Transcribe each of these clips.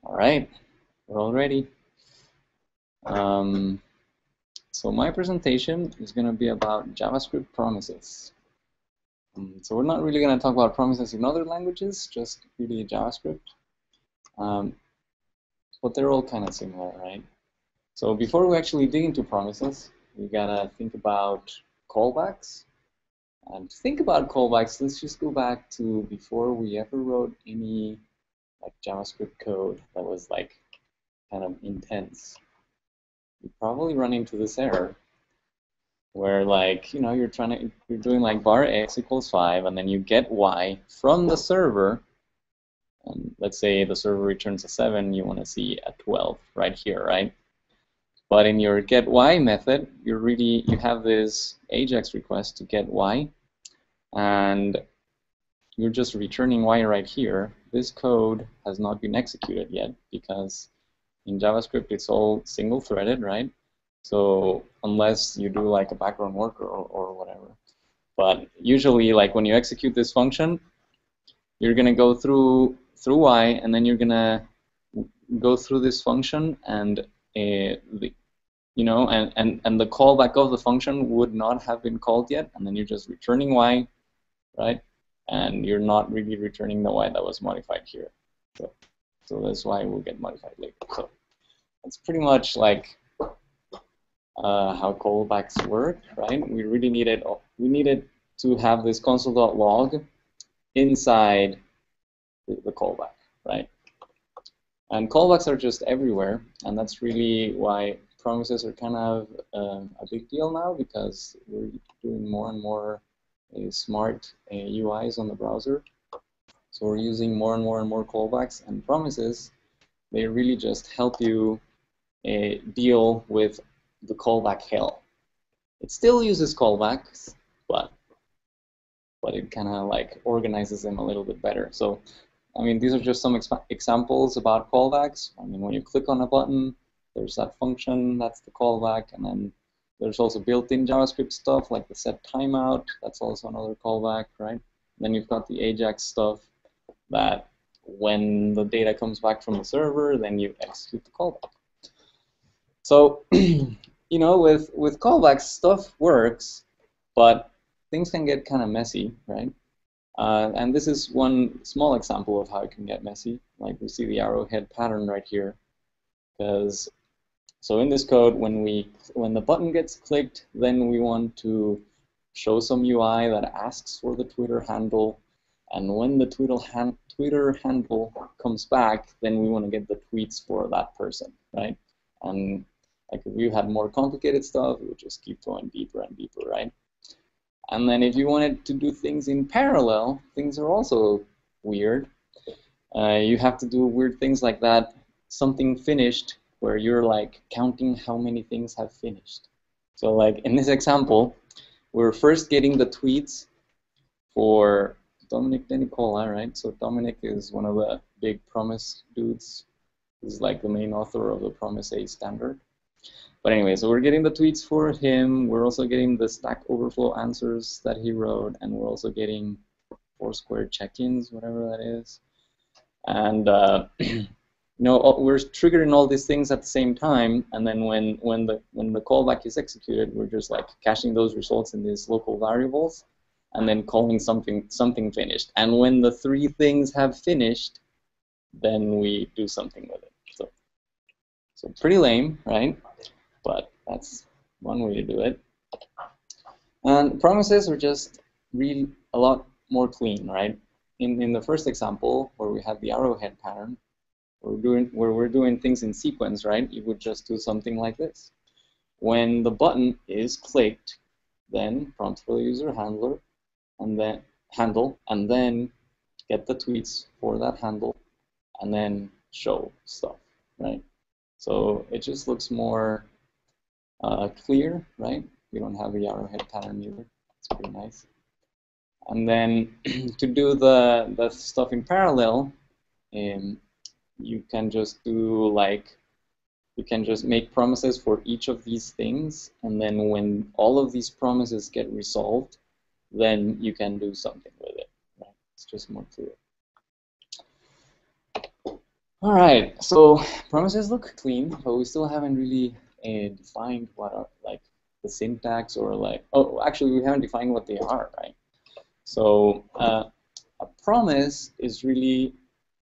All right, we're all ready. So my presentation is going to be about JavaScript promises. So we're not really going to talk about promises in other languages, just really JavaScript. But they're all kind of similar, right? So before we actually dig into promises, we gotta think about callbacks. And to think about callbacks, let's just go back to before we ever wrote any like JavaScript code that was like kind of intense. You probably run into this error where, like, you know, you're doing like var x equals 5, and then you get y from the server, and let's say the server returns a 7, you want to see a 12 right here, right? But in your get y method, you have this AJAX request to get y, and you're just returning y right here. This code has not been executed yet because in JavaScript it's all single-threaded, right? So unless you do like a background worker or whatever. But usually, like when you execute this function, you're gonna go through y, and then you're gonna go through this function, and the callback of the function would not have been called yet, and then you're just returning y, right? And you're not really returning the y that was modified here. So that's why it will get modified later. So that's pretty much like how callbacks work, right? We really needed to have this console.log inside the callback, right? And callbacks are just everywhere, and that's really why promises are kind of a big deal now, because we're doing more and more smart UIs on the browser. So we're using more and more callbacks, and promises, they really just help you deal with the callback hell. It still uses callbacks, but it kind of like organizes them a little bit better. So, I mean, these are just some examples about callbacks. I mean, when you click on a button, there's that function, that's the callback, and then there's also built-in JavaScript stuff like the set timeout, that's also another callback, right? And then you've got the AJAX stuff that when the data comes back from the server, then you execute the callback. So, you know, with callbacks, stuff works, but things can get kind of messy, right? And this is one small example of how it can get messy. Like we see the arrowhead pattern right here. Because so in this code, when the button gets clicked, then we want to show some UI that asks for the Twitter handle, and when the Twitter handle comes back, then we want to get the tweets for that person, right? And like if you had more complicated stuff, it would just keep going deeper and deeper, right? And then if you wanted to do things in parallel, things are also weird. You have to do weird things like that, something finished, where you're like counting how many things have finished. So like in this example, we're first getting the tweets for Dominic De Nicola, right? So Dominic is one of the big promise dudes. He's like the main author of the Promise A standard. But anyway, so we're getting the tweets for him. We're also getting the Stack Overflow answers that he wrote, and we're also getting Foursquare check-ins, whatever that is. And you know, we're triggering all these things at the same time, and then when the callback is executed, we're just like caching those results in these local variables, and then calling something finished. And when the three things have finished, then we do something with it. So pretty lame, right? But that's one way to do it. And promises are just really a lot more clean, right? In the first example, where we had the arrowhead pattern, where we're doing things in sequence, right? You would just do something like this. When the button is clicked, then prompt for the user handle, and then get the tweets for that handle, and then show stuff, right? So it just looks more clear, right? We don't have the arrowhead pattern either. It's pretty nice. And then to do the stuff in parallel, you can just do like, you can just make promises for each of these things, and then when all of these promises get resolved, then you can do something with it, right? It's just more clear. All right, so promises look clean, but we still haven't really defined what are like the syntax or like, oh, actually we haven't defined what they are, right? So a promise is really,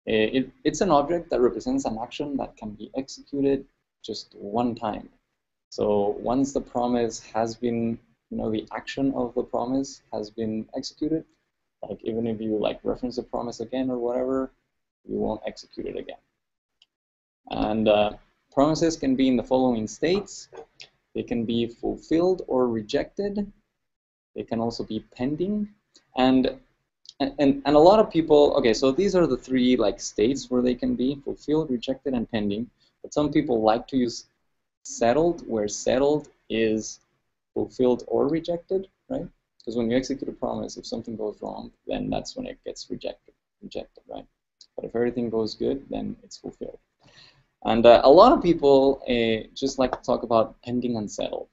it's an object that represents an action that can be executed just one time. So once the promise has been, the action of the promise has been executed, like even if you like reference the promise again or whatever, you won't execute it again. And promises can be in the following states. They can be fulfilled or rejected. They can also be pending. And a lot of people, okay, so these are the three like states where they can be: fulfilled, rejected, and pending. But some people like to use settled, where settled is fulfilled or rejected, right? Because when you execute a promise, if something goes wrong, then that's when it gets rejected, right? But if everything goes good, then it's fulfilled. And a lot of people just like to talk about pending unsettled.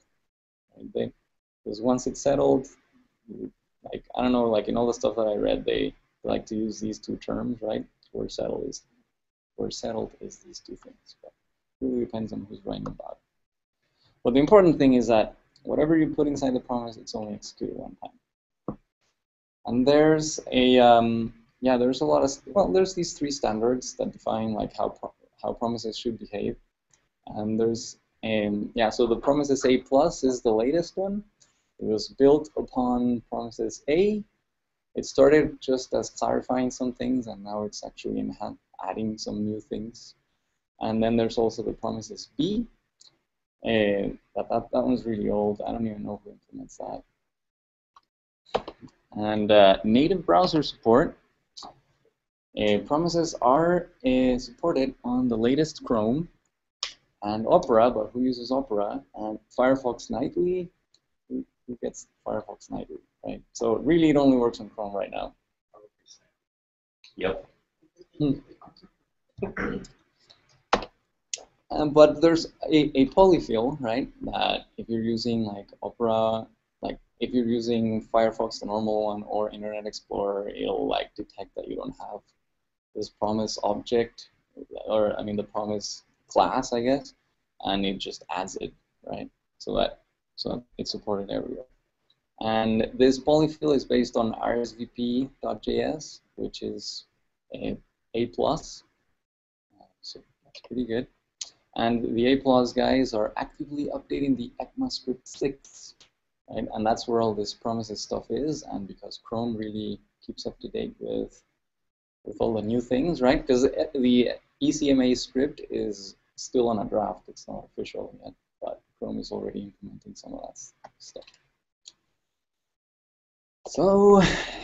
Right? Because once it's settled, like, I don't know, like in all the stuff that I read, they like to use these two terms, right? Where settled is these two things. But it really depends on who's writing about it. But the important thing is that whatever you put inside the promise, it's only executed one time. And there's a there's a lot of, well, there's these three standards that define like how promises should behave. And there's so the promises A plus is the latest one. It was built upon promises A. It started just as clarifying some things, and now it's actually adding some new things. And then there's also the promises B. That one's really old. I don't even know who implements that. And native browser support. Promises are supported on the latest Chrome and Opera, but who uses Opera? And Firefox nightly. Who gets Firefox nightly, right? So really, it only works on Chrome right now. Yep. But there's a polyfill, right? That if you're using like Opera, like if you're using Firefox, the normal one, or Internet Explorer, it'll like detect that you don't have this promise object, or I mean the promise class, I guess, and it just adds it, right? So it's supported everywhere. And this polyfill is based on rsvp.js, which is A+. So that's pretty good. And the A+ guys are actively updating the ECMAScript 6, right? And that's where all this promises stuff is. And because Chrome really keeps up to date with all the new things, right? Because the ECMA script is still on a draft. It's not official yet, but Chrome is already implementing some of that stuff. So,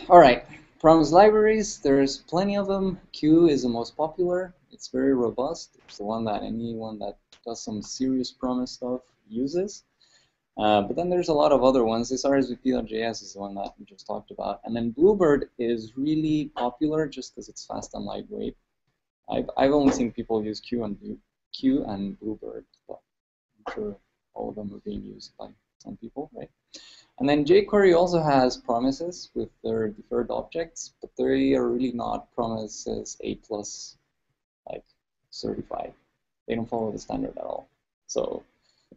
all right, promise libraries, there's plenty of them. Q is the most popular. It's very robust. It's the one that anyone that does some serious promise stuff uses. But then there's a lot of other ones. This rsvp.js is the one that we just talked about. And then Bluebird is really popular just because it's fast and lightweight. I've only seen people use Q and Bluebird, but I'm sure all of them are being used by some people, right? And then jQuery also has promises with their deferred objects, but they are really not promises A+ like certified. They don't follow the standard at all. So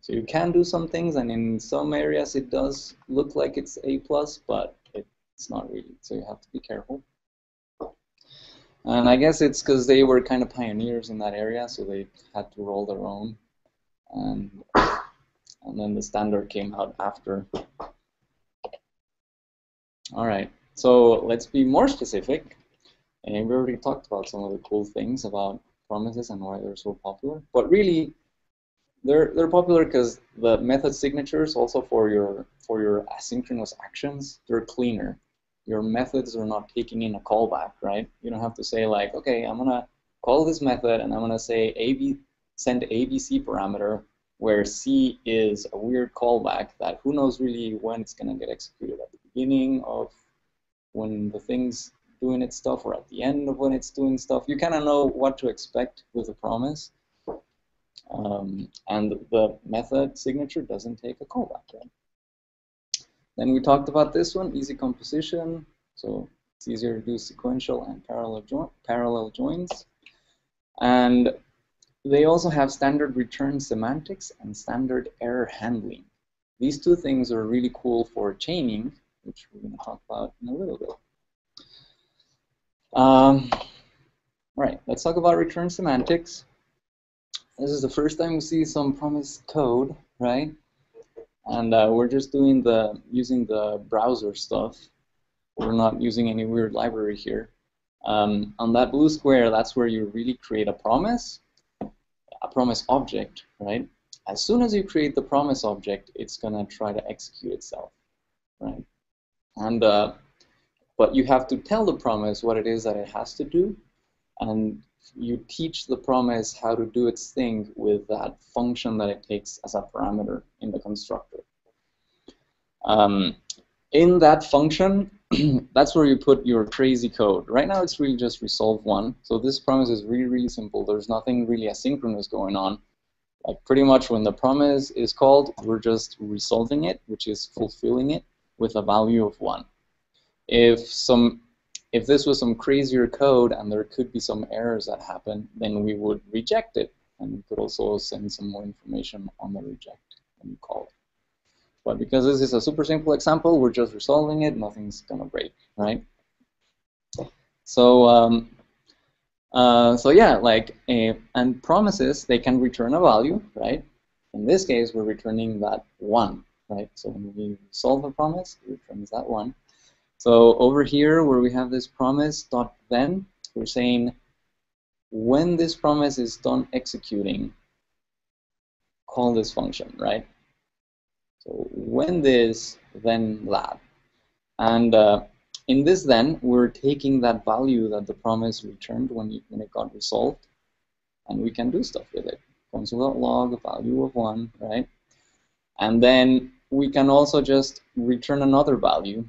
you can do some things, and in some areas it does look like it's A+, but it's not really. So you have to be careful. And I guess it's because they were kind of pioneers in that area, so they had to roll their own. And then the standard came out after. All right, so let's be more specific. And we already talked about some of the cool things about promises and why they're so popular. But really, they're popular because the method signatures, also for your asynchronous actions, they're cleaner. Your methods are not taking in a callback, right? You don't have to say like, okay, I'm gonna call this method and I'm gonna say send ABC parameter, where C is a weird callback that who knows really when it's gonna get executed, at the beginning of when the thing's doing its stuff or at the end of when it's doing stuff. You kind of know what to expect with a promise. And the method signature doesn't take a callback, right? Then we talked about this one, easy composition. So it's easier to do sequential and parallel joins. And they also have standard return semantics and standard error handling. These two things are really cool for chaining, which we're going to talk about in a little bit. All right, let's talk about return semantics. This is the first time we see some promise code, right? And we're just doing using the browser stuff. We're not using any weird library here. On that blue square, that's where you really create a promise object, right? As soon as you create the promise object, it's gonna try to execute itself, right? And but you have to tell the promise what it is that it has to do, and you teach the promise how to do its thing with that function that it takes as a parameter in the constructor. In that function, that's where you put your crazy code. Right now, it's really just resolve one. So this promise is really, really simple. There's nothing really asynchronous going on. Like pretty much when the promise is called, we're just resolving it, which is fulfilling it with a value of 1. If this was some crazier code and there could be some errors that happen, then we would reject it. And we could also send some more information on the reject when you call it. But because this is a super simple example, we're just resolving it, nothing's gonna break, right? So, so yeah, like, and promises, they can return a value, right? In this case, we're returning that 1, right? So when we solve a promise, it returns that 1. So over here, where we have this promise.then, we're saying when this promise is done executing, call this function, right? So when this, then that. And in this then, we're taking that value that the promise returned when it got resolved, and we can do stuff with it. Console.log, value of 1, right? And then we can also just return another value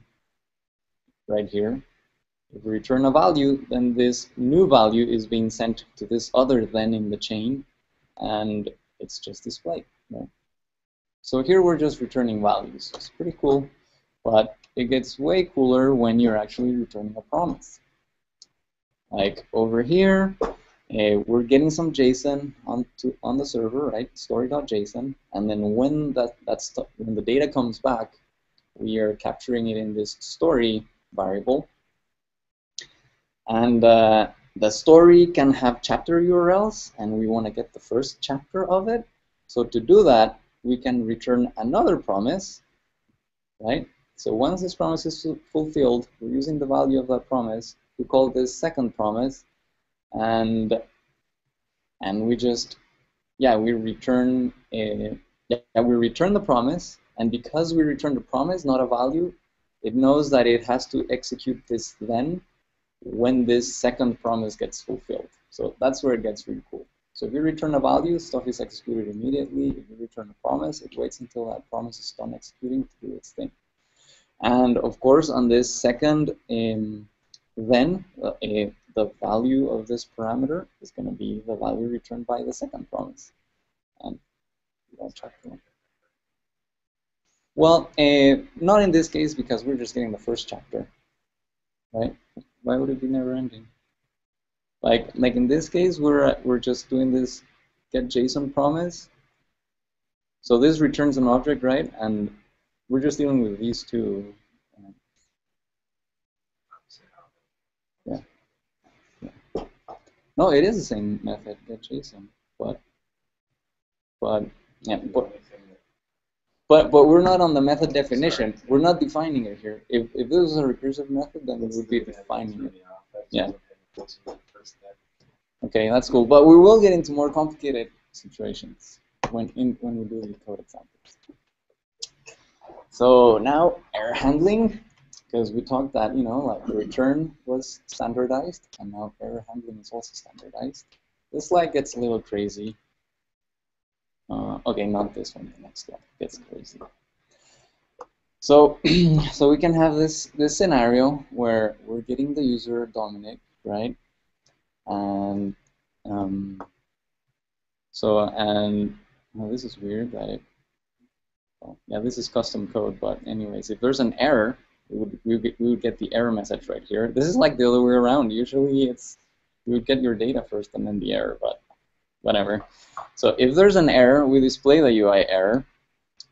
right here. If we return a value, then this new value is being sent to this other then in the chain, and it's just displayed, right? So here we're just returning values. It's pretty cool, but it gets way cooler when you're actually returning a promise. Like over here, we're getting some JSON on the server, right? Story.json, and then when when the data comes back, we are capturing it in this story variable. And the story can have chapter URLs, and we want to get the first chapter of it. So to do that, we can return another promise, right? So once this promise is fulfilled, we're using the value of that promise to call this second promise, and we just, yeah, we return the promise, and because we return the promise, not a value, it knows that it has to execute this then when this second promise gets fulfilled. So that's where it gets really cool. So if you return a value, stuff is executed immediately. If you return a promise, it waits until that promise is done executing to do its thing. And of course, on this second then, the value of this parameter is going to be the value returned by the second promise. And we'll check that. Well, not in this case because we're just getting the first chapter, right? Why would it be never ending? Like in this case, we're just doing this get JSON promise. So this returns an object, right? And we're just dealing with these two. Yeah. No, it is the same method, get JSON, but yeah, but we're not on the method definition. We're not defining it here. If this was a recursive method, then we would be defining it. Yeah. Okay, that's cool. But we will get into more complicated situations when we do the code examples. So now error handling, because we talked that, like the return was standardized, and now error handling is also standardized. This slide gets a little crazy. Okay, not this one. The next one gets crazy. So, so we can have this scenario where we're getting the user Dominic, right? And well, this is weird that yeah, this is custom code, but anyways, if there's an error, we would get the error message right here. This is like the other way around. Usually it's You would get your data first and then the error, but whatever. So if there's an error, we display the UI error.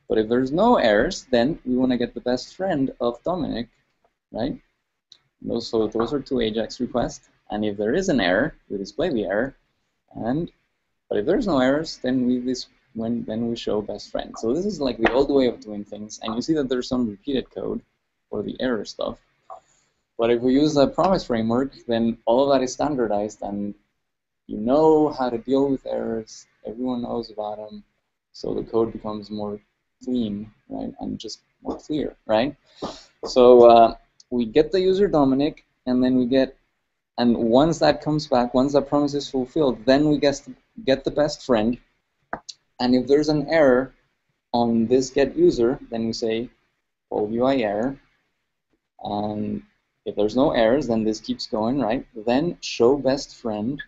But if there's no errors, then we want to get the best friend of Dominic, right? So those are two AJAX requests. And if there is an error, we display the error. But if there's no errors, then we show best friend. So this is like the old way of doing things. And you see that there's some repeated code for the error stuff. But if we use the promise framework, then all of that is standardized, and you know how to deal with errors. Everyone knows about them. So the code becomes more clean, right, and just more clear, right? So we get the user Dominic, and then and once that comes back, once that promise is fulfilled, then we get the best friend. And if there's an error on this get user, then we say old UI error. And if there's no errors, then this keeps going, right? Then show best friend,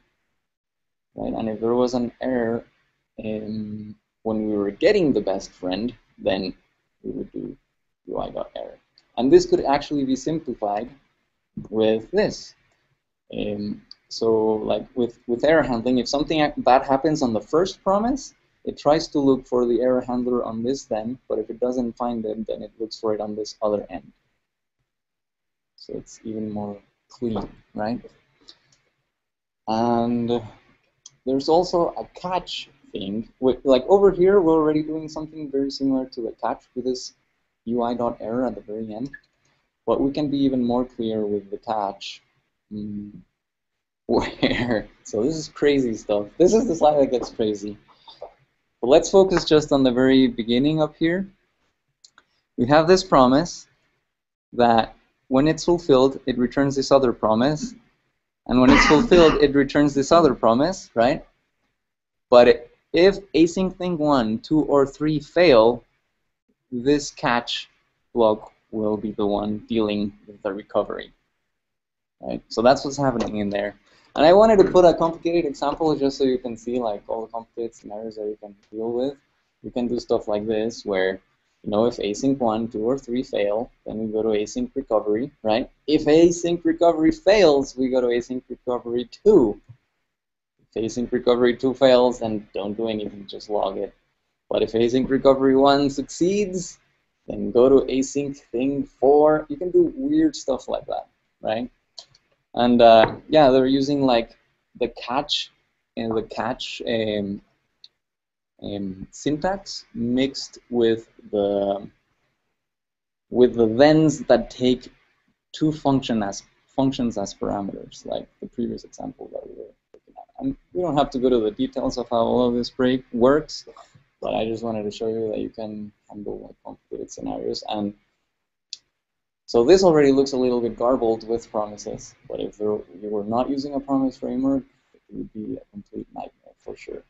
right? And if there was an error when we were getting the best friend, then we would do UI.error. And this could actually be simplified with this. So like with error handling, if something bad happens on the first promise, it tries to look for the error handler on this then, but if it doesn't find it, then it looks for it on this other end. So it's even more clean, right? And there's also a catch thing. Like over here, we're already doing something very similar to the catch with this UI.error at the very end. But we can be even more clear with the catch. So this is crazy stuff. This is the slide that gets crazy. But let's focus just on the very beginning up here. We have this promise that when it's fulfilled, it returns this other promise. And when it's fulfilled, it returns this other promise, right? But if async thing 1, 2, or 3 fail, this catch block will be the one dealing with the recovery, right? So that's what's happening in there. And I wanted to put a complicated example just so you can see like all the complicated scenarios that you can deal with. You can do stuff like this where, you know, if async 1, 2, or 3 fail, then we go to async recovery, right? If async recovery fails, we go to async recovery 2. If async recovery 2 fails, then don't do anything, just log it. But if async recovery 1 succeeds, then go to async thing 4. You can do weird stuff like that, right? And yeah, they're using like the catch and the catch syntax mixed with the thens that take two functions as parameters, like the previous example that we were looking at. And we don't have to go to the details of how all of this works, but I just wanted to show you that you can handle like complicated scenarios. And so this already looks a little bit garbled with promises, but if you were not using a promise framework, it would be a complete nightmare for sure.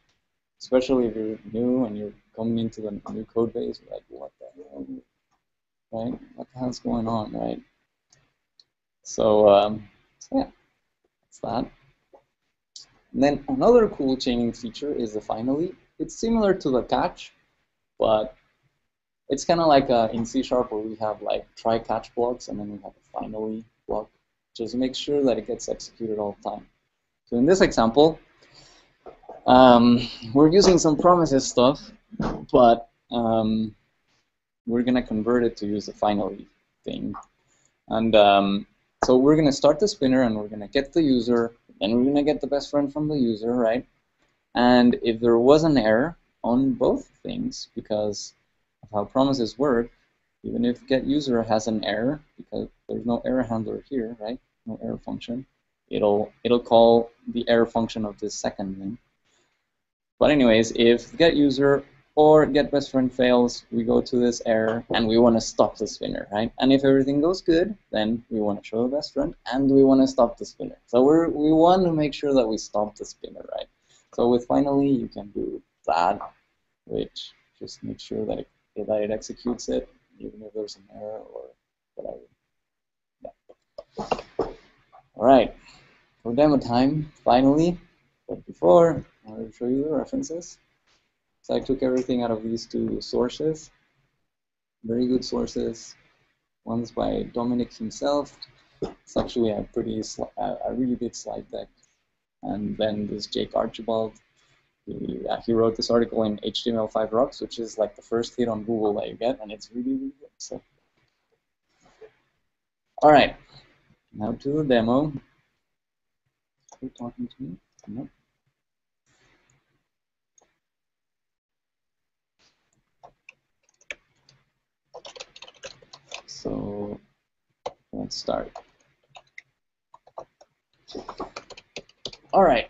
Especially if you're new and you're coming into the new code base, you're like, what the hell, right? What the hell's going on, right? So, yeah, that's that. And then another cool chaining feature is the finally. It's similar to the catch, but it's kind of like in C# where we have like try catch blocks and then we have a finally block. Just make sure that it gets executed all the time. So in this example, we're using some promises stuff, but we're going to convert it to use the finally thing. And so we're going to start the spinner and we're going to get the user, then we're going to get the best friend from the user, right? And if there was an error on both things, because of how promises work, even if get user has an error, because there's no error handler here, right? No error function, it'll call the error function of this second thing. But anyways, if get user or get best friend fails, we go to this error and we want to stop the spinner, right? And if everything goes good, then we want to show the best friend and we want to stop the spinner. So we want to make sure that we stop the spinner, right? So with finally, you can do that, which just make sure that it executes it, even if there's an error or whatever. Yeah. All right, for demo time, finally. But before, I want to show you the references. So I took everything out of these two sources. Very good sources. One's by Dominic himself. It's actually a really big slide deck. And then this Jake Archibald, he wrote this article in HTML5 Rocks, which is like the first hit on Google that you get, and it's really, really good. So, all right, now to the demo. Are you talking to me? No. So let's start. All right,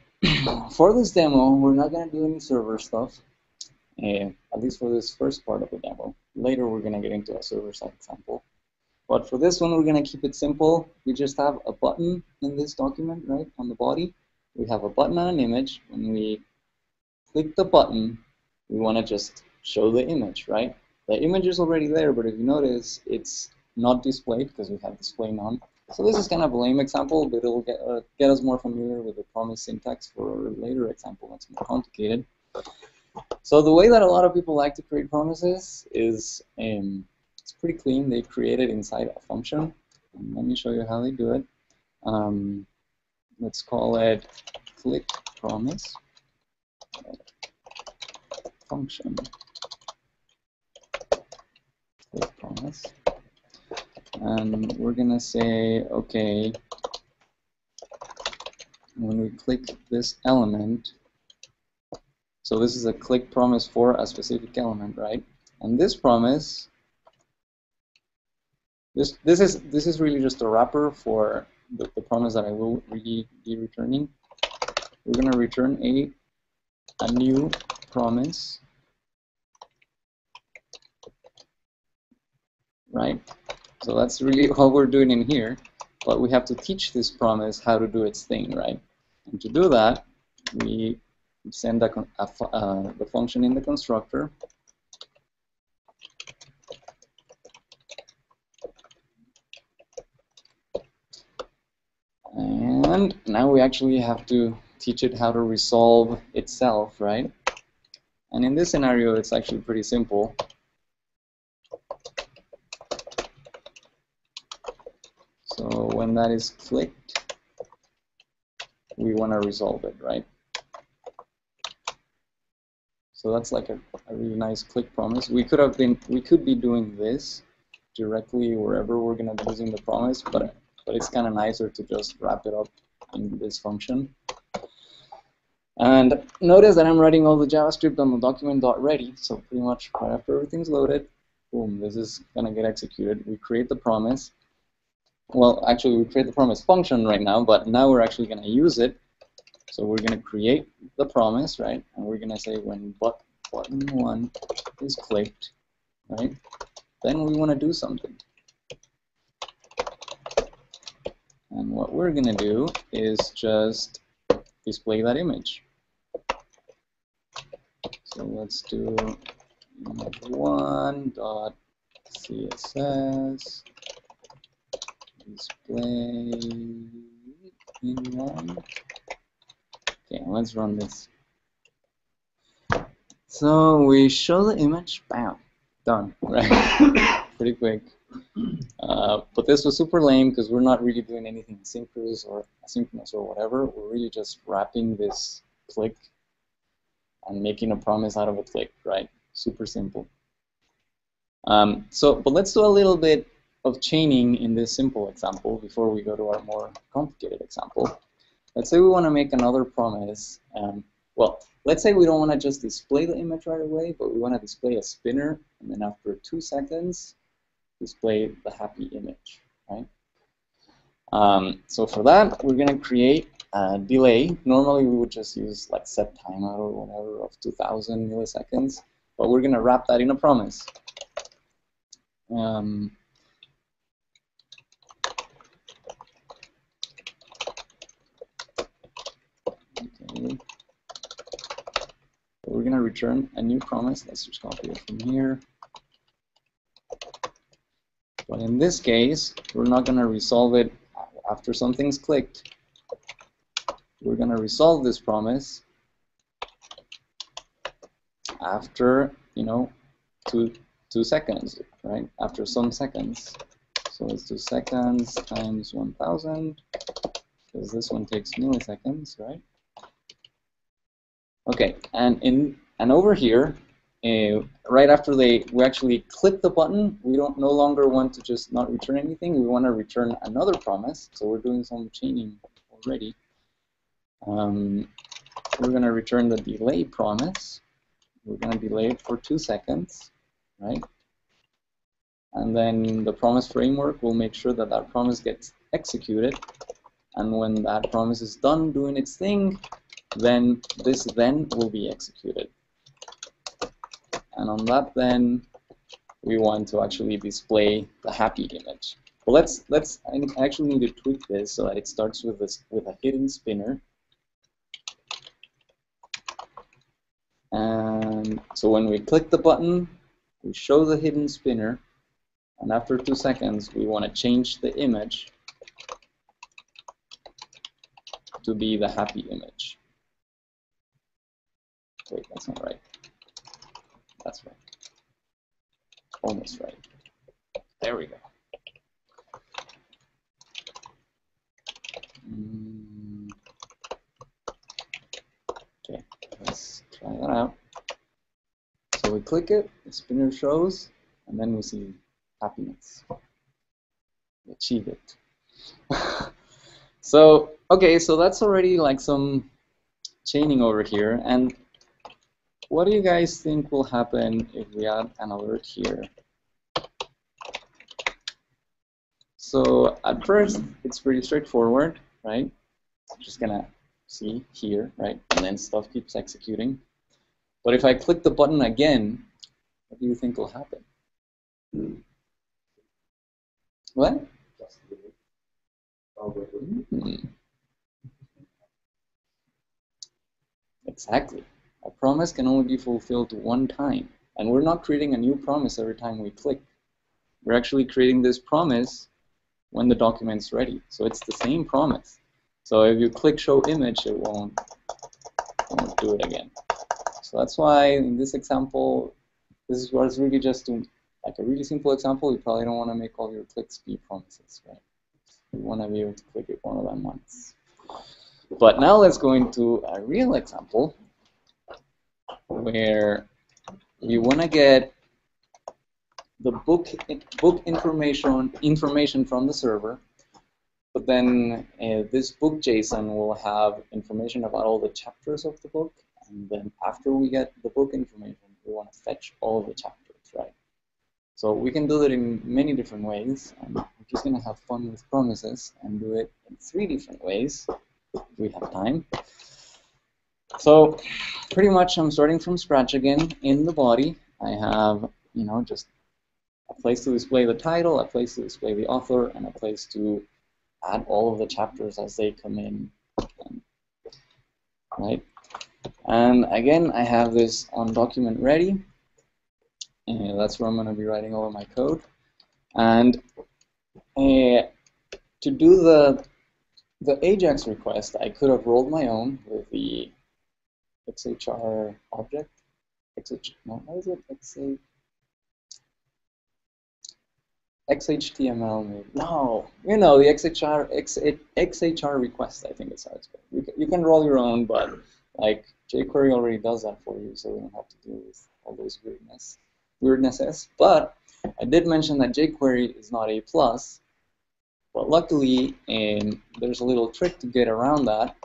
for this demo, we're not going to do any server stuff, at least for this first part of the demo. Later, we're going to get into a server-side example. But for this one, we're going to keep it simple. We just have a button in this document, right, on the body. We have a button and an image. When we click the button, we want to just show the image, right? The image is already there, but if you notice, it's not displayed because we have display none. So this is kind of a lame example, but it'll get us more familiar with the promise syntax for a later example that's more complicated. So the way that a lot of people like to create promises is it's pretty clean. They create it inside a function. And let me show you how they do it. Let's call it click promise function. Click promise. And we're going to say, okay, when we click this element, so this is a click promise for a specific element, right? And this promise, this is really just a wrapper for the promise that I will really be returning. We're going to return a new promise, right? So that's really what we're doing in here, but we have to teach this promise how to do its thing, right? And to do that, we send the function in the constructor. And now we actually have to teach it how to resolve itself, right? And in this scenario, it's actually pretty simple. So when that is clicked, we want to resolve it, right? So that's like a really nice click promise. We could be doing this directly wherever we're going to be using the promise, but it's kind of nicer to just wrap it up in this function. And notice that I'm writing all the JavaScript on the document.ready. So pretty much right after everything's loaded, boom, this is going to get executed. We create the promise. Well, actually, we create the promise function right now, but now we're actually going to use it. So we're going to create the promise, right? And we're going to say when button 1 is clicked, right? Then we want to do something. And what we're going to do is just display that image. So let's do image1.css display inline. Okay, let's run this. So we show the image, bam, done, right? Pretty quick. But this was super lame because we're not really doing anything synchronous or asynchronous or whatever. We're really just wrapping this click and making a promise out of a click, right? Super simple. But let's do a little bit of chaining in this simple example before we go to our more complicated example. Let's say we want to make another promise. Well, let's say we don't want to just display the image right away, but we want to display a spinner, and then after 2 seconds, display the happy image, right? So for that, we're going to create a delay. Normally, we would just use like set timeout or whatever of 2000 milliseconds, but we're going to wrap that in a promise. Okay. So we're going to return a new promise. Let's just copy it from here. But in this case, we're not going to resolve it after something's clicked. We're going to resolve this promise after, 2 seconds, right? After some seconds. So let's do seconds times 1000, because this one takes milliseconds, right? Okay, and over here, right after we actually click the button, we don't no longer want to just not return anything. We want to return another promise. So we're doing some chaining already. We're going to return the delay promise. We're going to delay it for 2 seconds, right? And then the promise framework will make sure that that promise gets executed. And when that promise is done doing its thing, then this then will be executed. And on that then, we want to actually display the happy image. Well, I actually need to tweak this so that it starts with a hidden spinner. And so when we click the button, we show the hidden spinner, and after 2 seconds, we want to change the image to be the happy image. Wait, that's not right. That's right. Almost right. There we go. Okay, let's try that out. So we click it, the spinner shows, and then we see happiness. We achieve it. So, okay, so that's already like some chaining over here. And what do you guys think will happen if we add an alert here? So at first, it's pretty straightforward, right? Just gonna see here, right? And then stuff keeps executing. But if I click the button again, what do you think will happen? What? Exactly. A promise can only be fulfilled one time. And we're not creating a new promise every time we click. We're actually creating this promise when the document's ready. So it's the same promise. So if you click show image, it won't do it again. So that's why in this example, this is what's really just like a really simple example. You probably don't want to make all your clicks be promises, right? You want to be able to click it one of them once. But now let's go into a real example where you want to get the book information from the server, but then this book JSON will have information about all the chapters of the book, and then after we get the book information, we want to fetch all of the chapters, right? So we can do that in many different ways, and we're just going to have fun with promises and do it in 3 different ways if we have time. So pretty much I'm starting from scratch again. In the body, I have, just a place to display the title, a place to display the author, and a place to add all of the chapters as they come in, right? And again, I have this on document ready, and that's where I'm going to be writing all of my code. And to do the AJAX request, I could have rolled my own with the XHR object. What is it? XHTML maybe. No, the XHR request, I think it's how it's called. You can roll your own, but like jQuery already does that for you, so we don't have to deal with all those weirdnesses. But I did mention that jQuery is not A+, but luckily there's a little trick to get around that.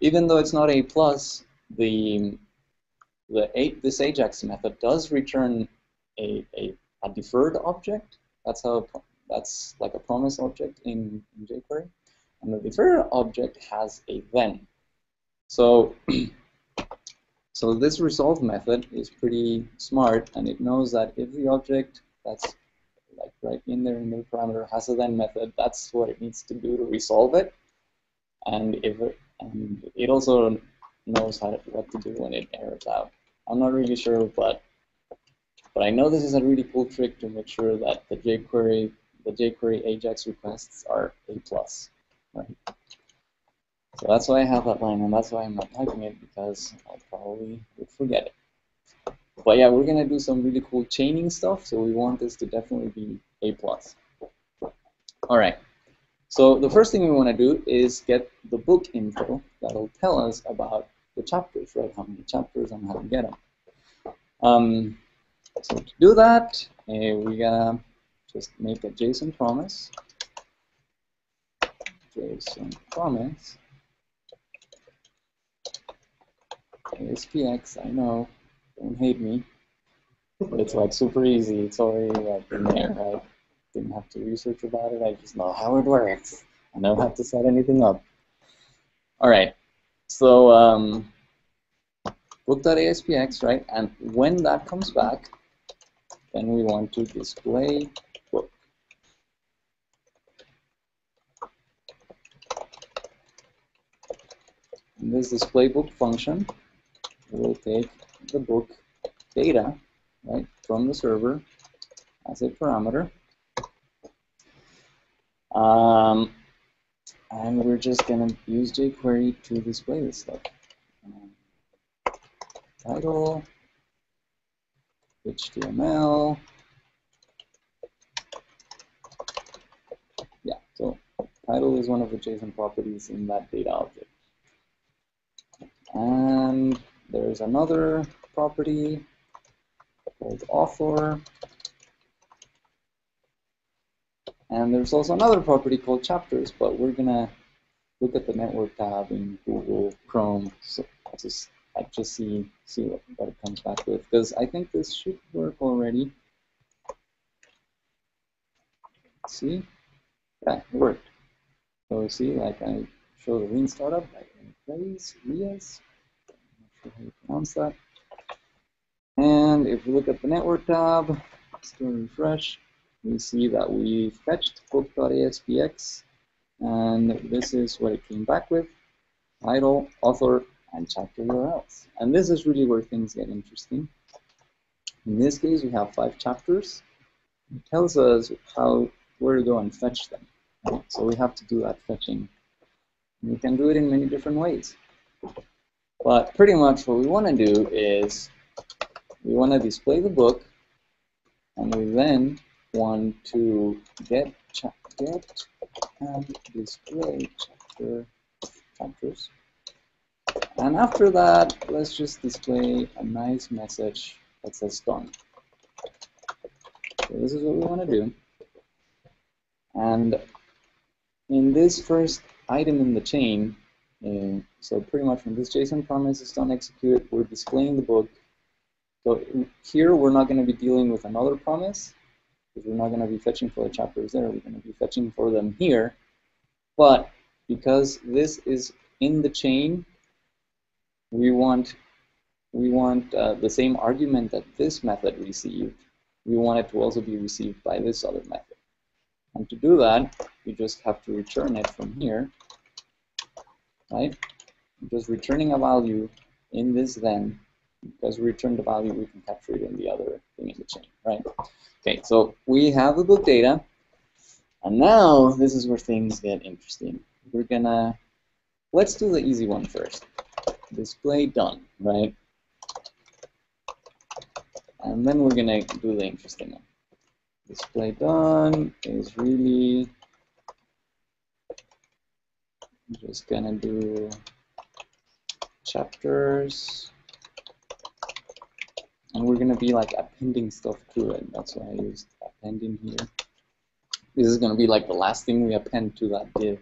Even though it's not A+, this AJAX method does return a deferred object. That's like a promise object in jQuery, and the deferred object has a then. So this resolve method is pretty smart, and it knows that if the object that's like right in there in the parameter has a then method, that's what it needs to do to resolve it, and it also knows what to do when it errors out. I'm not really sure, but I know this is a really cool trick to make sure that the jQuery AJAX requests are A+, right? So that's why I have that line, and that's why I'm not typing it, because I probably would forget it. But yeah, we're going to do some really cool chaining stuff, so we want this to definitely be A+. All right. So the first thing we want to do is get the book info that'll tell us about the chapters, right? How many chapters and how to get them. So to do that, we gotta just make a JSON promise. JSON promise. ASPX, I know, don't hate me, but it's like super easy. It's already like in there, right? Didn't have to research about it. I just know how it works. I don't have to set anything up. All right, so book.aspx, right? And when that comes back, then we want to display book. And this display book function will take the book data, right, from the server as a parameter. And we're just going to use jQuery to display this stuff. Title, HTML. Yeah, so title is one of the JSON properties in that data object. And there's another property called author. And there's also another property called chapters, but we're going to look at the network tab in Google Chrome. So I just see what it comes back with, because I think this should work already. See? Yeah, it worked. So see, like I show the lean startup, like Rias, I'm not sure how you pronounce that. And if we look at the network tab, still refresh, we see that we fetched book.aspx, and this is what it came back with: title, author, and chapter URLs. And this is really where things get interesting. In this case, we have 5 chapters. It tells us where to go and fetch them. Right? So we have to do that fetching. And we can do it in many different ways. But pretty much what we want to do is we want to display the book, and we then want to get and display chapters. And after that, let's just display a nice message that says done. So this is what we want to do. And in this first item in the chain, so pretty much when this JSON promise is done execute, we're displaying the book. So here we're not going to be dealing with another promise, because we're not going to be fetching for the chapters there. We're going to be fetching for them here. But because this is in the chain, we want the same argument that this method received. We want it to also be received by this other method. And to do that, we just have to return it from here, right? Just returning a value in this then. Because we return the value, we can capture it in the other thing in the chain, right? Okay, so we have the book data, and now this is where things get interesting. We're gonna, let's do the easy one first. Display done, right? And then we're gonna do the interesting one. Display done is really just gonna do chapters. And we're going to be like appending stuff to it. That's why I used appending here. This is going to be like the last thing we append to that div.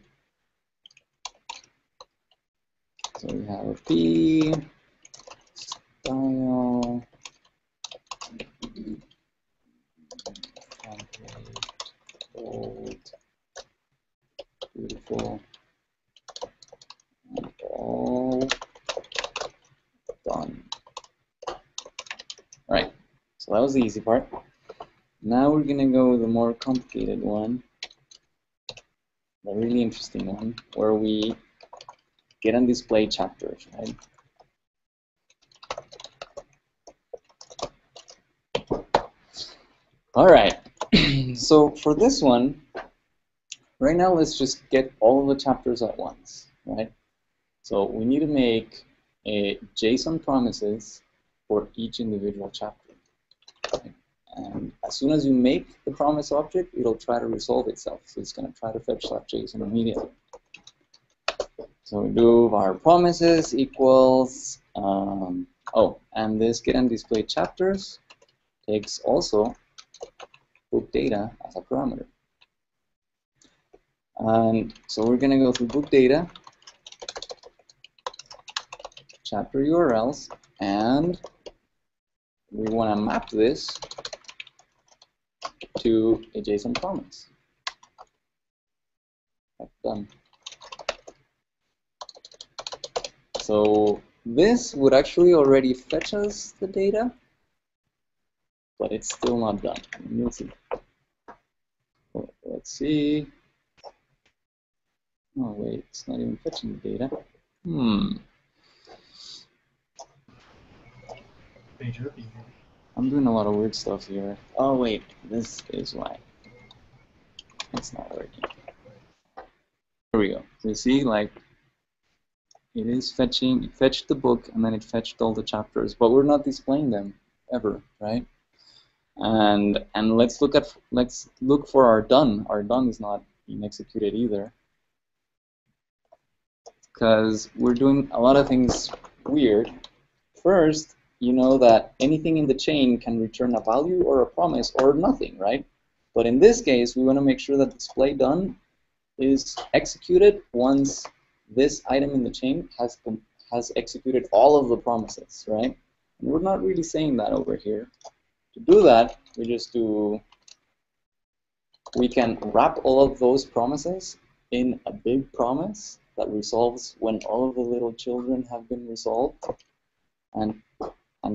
So we have a P, style, template, bold, beautiful, and all done. All right, so that was the easy part. Now we're going to go with the more complicated one, the really interesting one, where we get and display chapters, right? All right, so for this one, right now let's just get all of the chapters at once, right? So we need to make a JSON promises for each individual chapter. Okay? And as soon as you make the promise object, it'll try to resolve itself. So it's going to try to fetch that JSON immediately. So we do var promises equals Oh, and this get and display chapters takes also book data as a parameter. And so we're going to go through book data, chapter URLs, and we want to map this to a JSON promise. That's done. So this would actually already fetch us the data, but it's still not done. You'll see. Let's see. Oh wait, it's not even fetching the data. I'm doing a lot of weird stuff here. Oh wait, this is why. It's not working. Here we go. So you see, like, it is fetching, it fetched the book, and then it fetched all the chapters, but we're not displaying them ever, right? And let's look for our done. Our done is not being executed either, because we're doing a lot of things weird. First, you know that anything in the chain can return a value or a promise or nothing, right? But in this case, we want to make sure that display done is executed once this item in the chain has executed all of the promises, right? And we're not really saying that over here. To do that, we can wrap all of those promises in a big promise that resolves when all of the little children have been resolved. And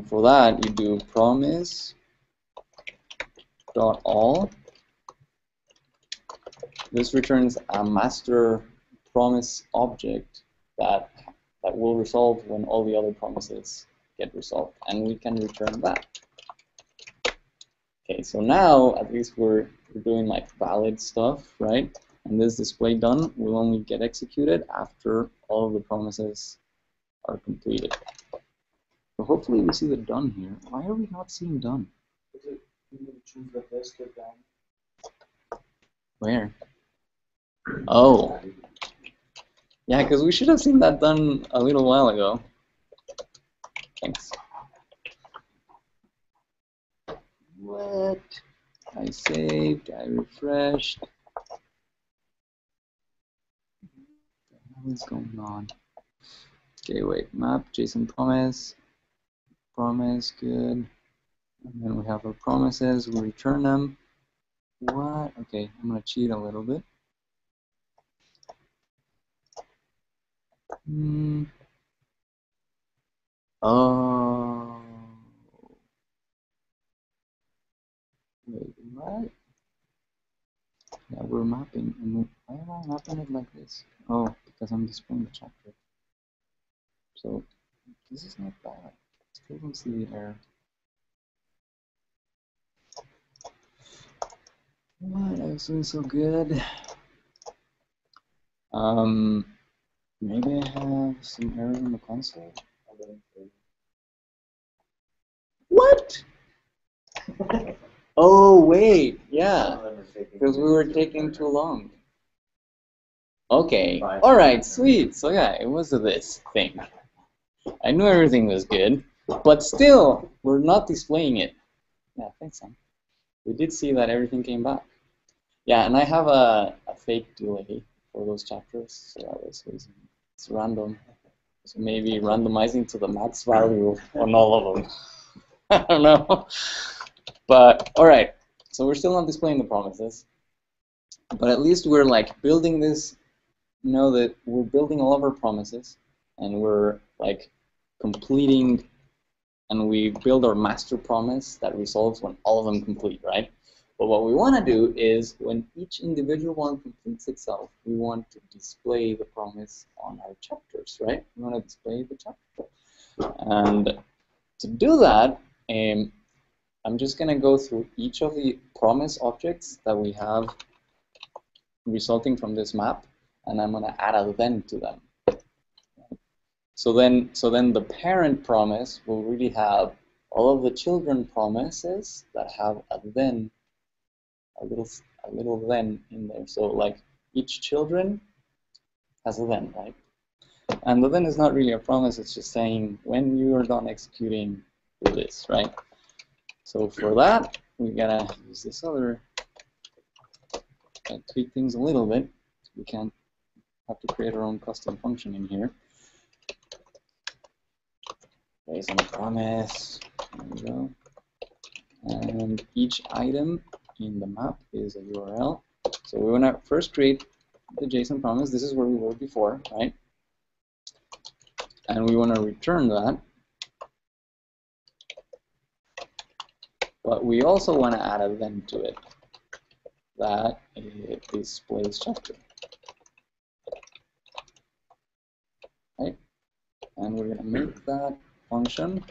for that, you do promise.all. This returns a master promise object that will resolve when all the other promises get resolved, and we can return that. Okay, so now at least we're doing like valid stuff, right? And this display done will only get executed after all of the promises are completed. So hopefully we see the done here. Why are we not seeing done? Where? Oh. Yeah, because we should have seen that done a little while ago. Thanks. What? I saved, I refreshed. What is going on? Okay, wait, map, JSON promise. Promise, good. And then we have our promises, we return them. What? Okay, I'm going to cheat a little bit. Oh. Wait, what? Yeah, we're mapping. And why am I mapping it like this? Oh, because I'm displaying the chapter. So this is not bad. Still don't see the error. What? I was doing so good. Maybe I have some error in the console. What? Oh wait, yeah, because we were taking too long. Okay, all right, sweet. So yeah, it was this thing. I knew everything was good, but still, we're not displaying it. Yeah, thanks, Sam. We did see that everything came back. Yeah, and I have a fake delay for those chapters, so that was easy. It's random. So maybe randomizing to the max value on all of them. I don't know. But all right, so we're still not displaying the promises, but at least we're like building this. You know that we're building all of our promises, and we're like completing, and we build our master promise that resolves when all of them complete, right? But what we want to do is when each individual one completes itself, we want to display the promise on our chapters, right? We want to display the chapter. And to do that, I'm just going to go through each of the promise objects that we have resulting from this map, and I'm going to add a then to them. So then the parent promise will really have all of the children promises that have a then, a little then in there. So like each children has a then, right? And the then is not really a promise, it's just saying when you are done executing, do this, right? So for that, we gotta use this other, tweak things a little bit. We can't have to create our own custom function in here. Based on a promise, there we go. And each item in the map is a URL. So we want to first create the JSON promise. This is where we were before, right? And we want to return that. But we also want to add a then to it that it displays chapter. Right? And we're going to make that function.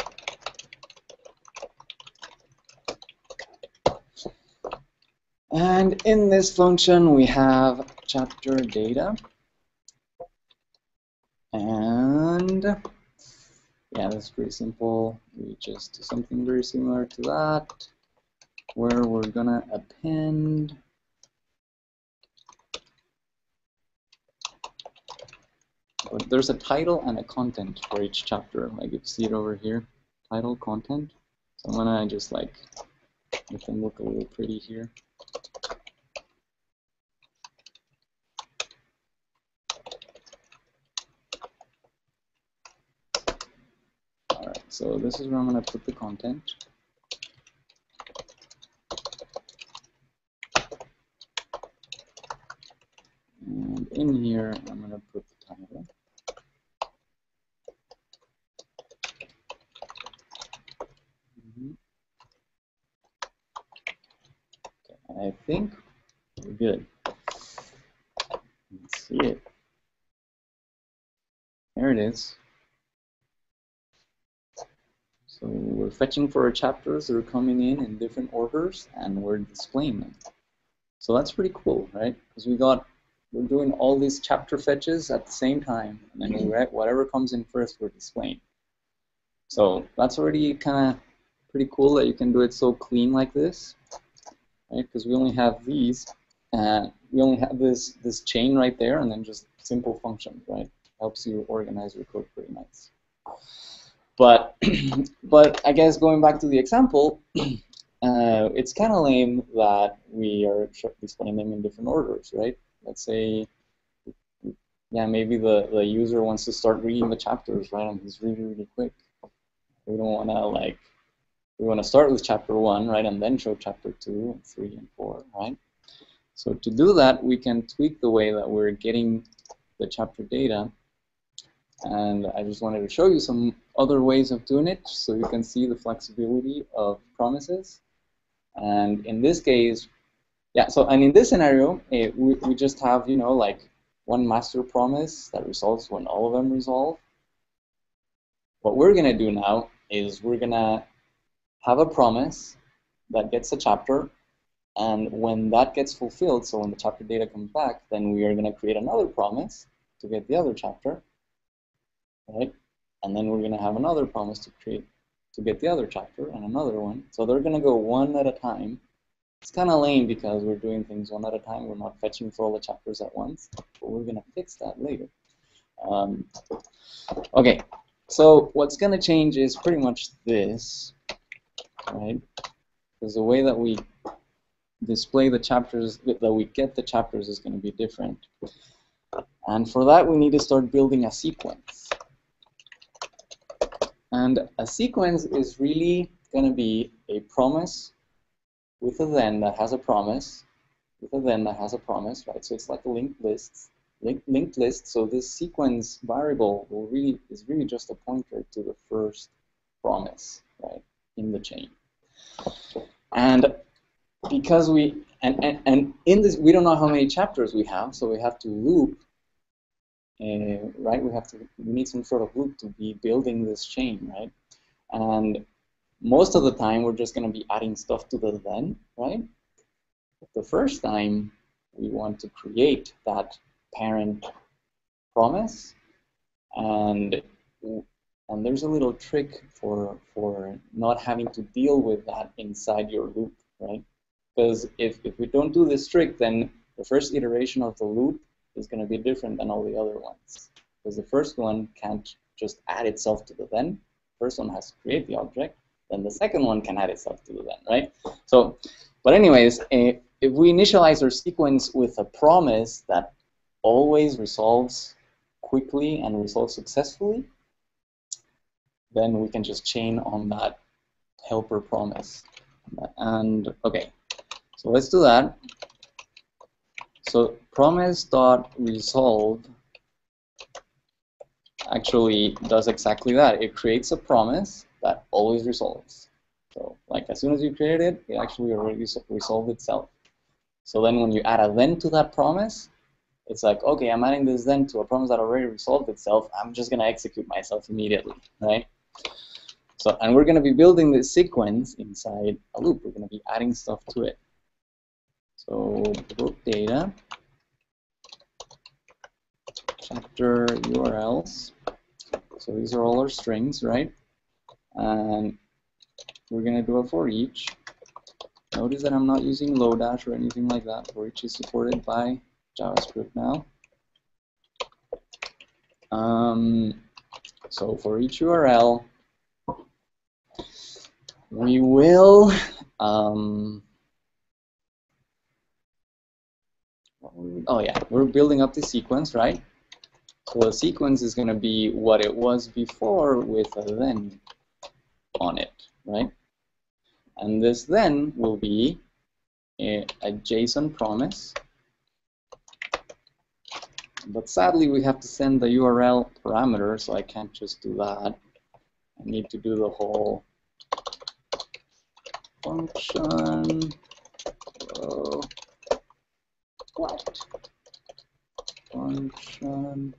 And in this function, we have chapter data. And yeah, that's pretty simple. We just do something very similar to that, where we're gonna append there's a title and a content for each chapter. Like you see it over here, title, content. So I'm gonna just like make them look a little pretty here. Alright, so this is where I'm gonna put the content. And in here, I'm gonna put the title. I think we're good. Let's see it. There it is. So we're fetching for our chapters that are coming in different orders, and we're displaying them. So that's pretty cool, right? Because we're doing all these chapter fetches at the same time, and then whatever comes in first, we're displaying. So that's already kind of pretty cool that you can do it so clean like this, right? Because we only have these, and we only have this chain right there, and then just simple functions, right? Helps you organize your code pretty nice. But I guess going back to the example, it's kind of lame that we are displaying them in different orders, right? Let's say, yeah, maybe the user wants to start reading the chapters, right? And he's really, really quick. We don't want to we want to start with chapter 1, right, and then show chapter 2 and 3 and 4, right? So to do that, we can tweak the way that we're getting the chapter data. And I just wanted to show you some other ways of doing it so you can see the flexibility of promises. And in this case, yeah, so and in this scenario, we just have, like one master promise that resolves when all of them resolve. What we're going to do now is we're going to have a promise that gets a chapter, and when that gets fulfilled, so when the chapter data comes back, then we are going to create another promise to get the other chapter. Right? And then we're going to have another promise to get the other chapter and another one. So they're going to go one at a time. It's kind of lame because we're doing things one at a time. We're not fetching for all the chapters at once, but we're going to fix that later. Okay, so what's going to change is pretty much this, right? Because the way that we display the chapters, that we get the chapters is going to be different. And for that, we need to start building a sequence. And a sequence is really going to be a promise with a then that has a promise, with a then that has a promise, right? So it's like a linked list. Linked list. So this sequence variable is really just a pointer to the first promise, right, in the chain. And because and in this we don't know how many chapters we have, so we have to loop. Right, we need some sort of loop to be building this chain, right? And most of the time, we're just going to be adding stuff to the then, right? But the first time, we want to create that parent promise, and there's a little trick for not having to deal with that inside your loop, right? Because if we don't do this trick, then the first iteration of the loop is going to be different than all the other ones. because the first one can't just add itself to the then. First one has to create the object, then the second one can add itself to the then, right? So, but anyways, if we initialize our sequence with a promise that always resolves quickly and resolves successfully, then we can just chain on that helper promise. And okay, so let's do that. So promise.resolve actually does exactly that. It creates a promise that always resolves. So like as soon as you created it, it actually already resolved itself. So then when you add a then to that promise, it's like, okay, I'm adding this then to a promise that already resolved itself. I'm just going to execute myself immediately, right? So, and we're going to be building this sequence inside a loop. We're going to be adding stuff to it. So book data, chapter URLs. So these are all our strings, right? And we're going to do a for each. Notice that I'm not using Lodash or anything like that. For each is supported by JavaScript now. So for each URL, we will oh yeah, we're building up the sequence, right? So the sequence is going to be what it was before with a then on it, right? And this then will be a JSON promise. But sadly, we have to send the URL parameter, so I can't just do that. I need to do the whole function. What? Function.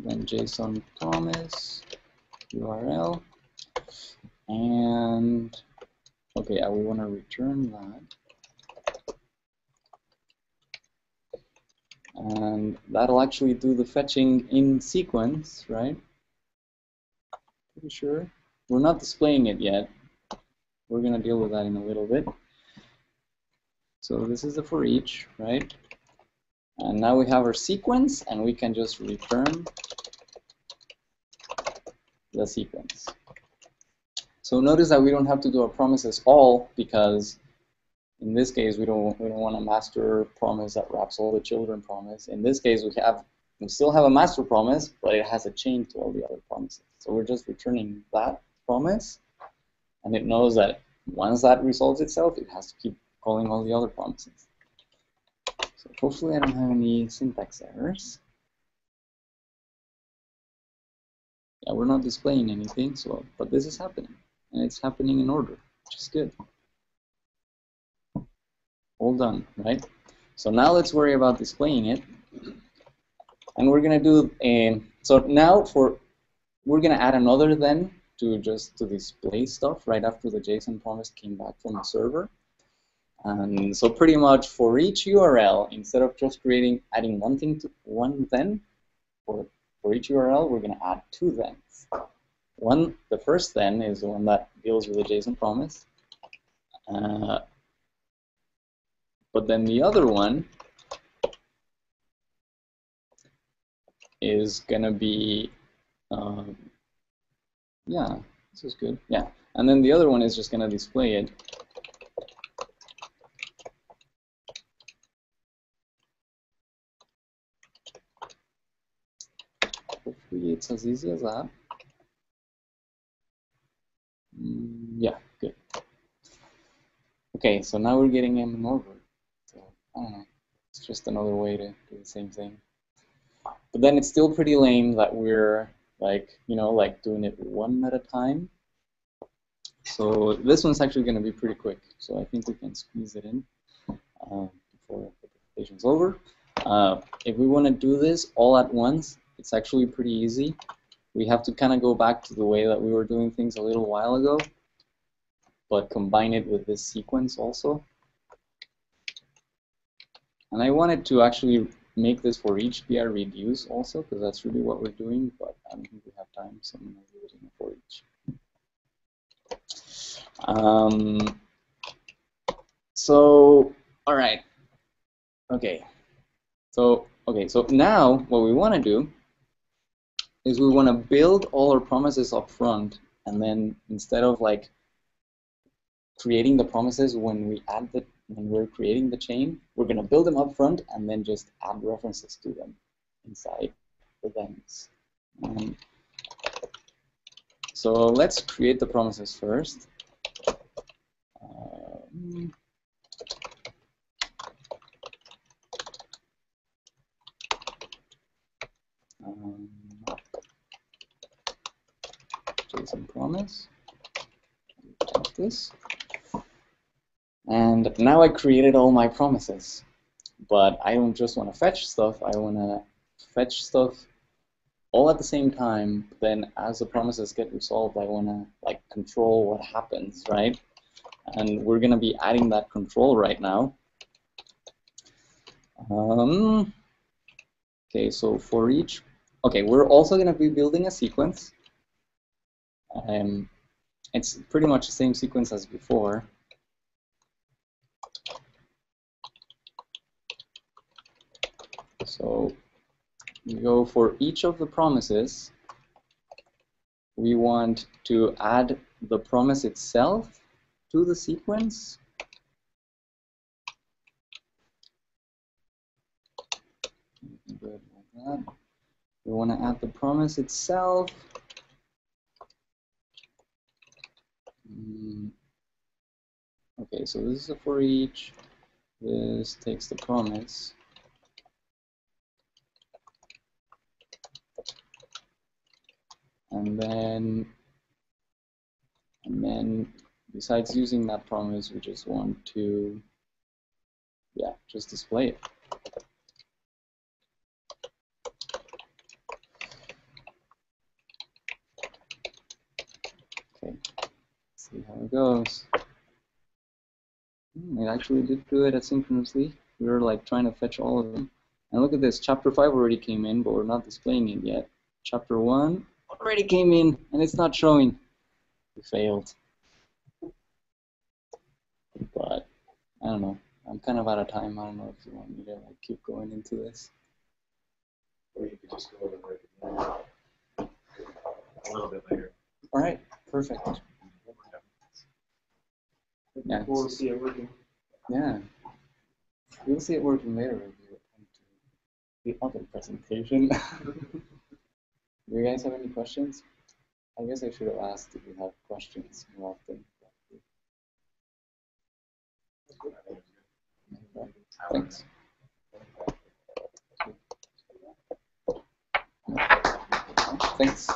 Then JSON promise URL. And okay, we want to return that. And that'll actually do the fetching in sequence, right? Pretty sure. We're not displaying it yet. We're going to deal with that in a little bit. So this is the for each, right? And now we have our sequence, and we can just return the sequence. So notice that we don't have to do a promises all, because in this case we don't want a master promise that wraps all the children promise. In this case we still have a master promise, but it has a chain to all the other promises. So we're just returning that promise, and it knows that once that resolves itself, it has to keep calling all the other promises. So hopefully I don't have any syntax errors. Yeah, we're not displaying anything, so but this is happening, and it's happening in order, which is good. All done, right? So now let's worry about displaying it, and we're gonna do so now we're gonna add another then to display stuff right after the JSON promise came back from the server. And so pretty much for each URL, instead of just adding one then, for each URL, we're going to add two thens. The first then is the one that deals with the JSON promise. But then the other one is going to be, yeah, this is good. Yeah, and then the other one is just going to display it. Hopefully it's as easy as that. Yeah, good. Okay, so now we're getting them in order. So, I don't know. It's just another way to do the same thing. But then it's still pretty lame that we're like doing it one at a time. So this one's actually going to be pretty quick. So I think we can squeeze it in before the presentation's over. If we want to do this all at once, it's actually pretty easy. We have to kind of go back to the way that we were doing things a little while ago, but combine it with this sequence also. And I wanted to actually make this for each BR reduce also, because that's really what we're doing, but I don't think we have time, so I'm going to do it in a for each. So All right. Okay. So now what we want to do is we want to build all our promises up front, and then instead of like creating the promises when we're creating the chain, we're going to build them up front and then just add references to them inside the thens. So let's create the promises first. JSON promise. Like this. And now I created all my promises. But I don't just want to fetch stuff. I want to fetch stuff all at the same time. Then as the promises get resolved, I want to like control what happens, right? And we're going to be adding that control right now. Okay, so for each, okay, we're also going to be building a sequence. It's pretty much the same sequence as before. So we go for each of the promises. We want to add the promise itself to the sequence. Good like that. We want to add the promise itself. Okay, so this is a for each. This takes the promise. And then besides using that promise, we just want to, yeah, just display it. Okay, let's see how it goes. It actually did do it asynchronously. We were like trying to fetch all of them. And look at this, chapter 5 already came in, but we're not displaying it yet. Chapter 1 already came in, and it's not showing. We failed. But I don't know. I'm kind of out of time. I don't know if you want me to like keep going into this. Or you could just go over it a little bit later. All right, perfect. Yeah, we'll see it working. Yeah, you'll see it working later if you come to the other presentation. Do you guys have any questions? I guess I should have asked if you have questions more often. Thanks. Thanks.